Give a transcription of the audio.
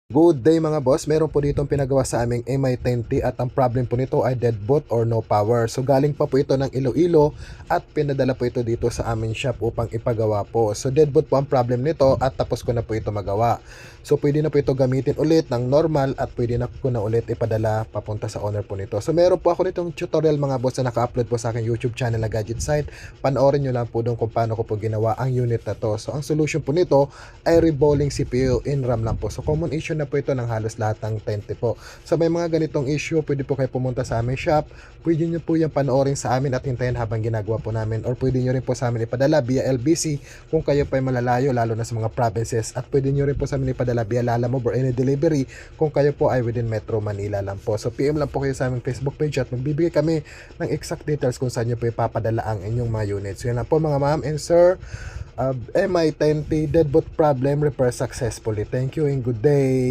Good day mga boss, meron po ditong pinagawa sa aming MI-10T at ang problem po nito ay dead boot or no power. So galing pa po ito ng Iloilo at pinadala po ito dito sa aming shop upang ipagawa po. So dead boot po ang problem nito at tapos ko na po ito magawa. So pwede na po ito gamitin ulit ng normal at pwede na po na ulit ipadala papunta sa owner po nito. So meron po ako nitong tutorial mga boss na naka-upload po sa aking YouTube channel na Gadget Site. Panoorin nyo lang po doon kung paano ko po ginawa ang unit na to. So ang solution po nito ay reballing CPU in RAM lang po. So common issue na po ito ng halos lahat ng 10T po. So may mga ganitong issue, pwede po kayo pumunta sa aming shop. Pwede nyo po yung panoorin sa amin at hintayin habang ginagawa po namin. Or pwede nyo rin po sa amin ipadala via LBC kung kayo pa ay malalayo lalo na sa mga provinces. At pwede nyo rin po sa amin ipadala via Lalamove or any delivery kung kayo po ay within Metro Manila lang po. So PM lang po kayo sa aming Facebook page at magbibigay kami ng exact details kung saan nyo po ipapadala ang inyong mga units. So yan lang po mga ma'am and sir. MI-10T deadboot problem repair successfully. Thank you and good day.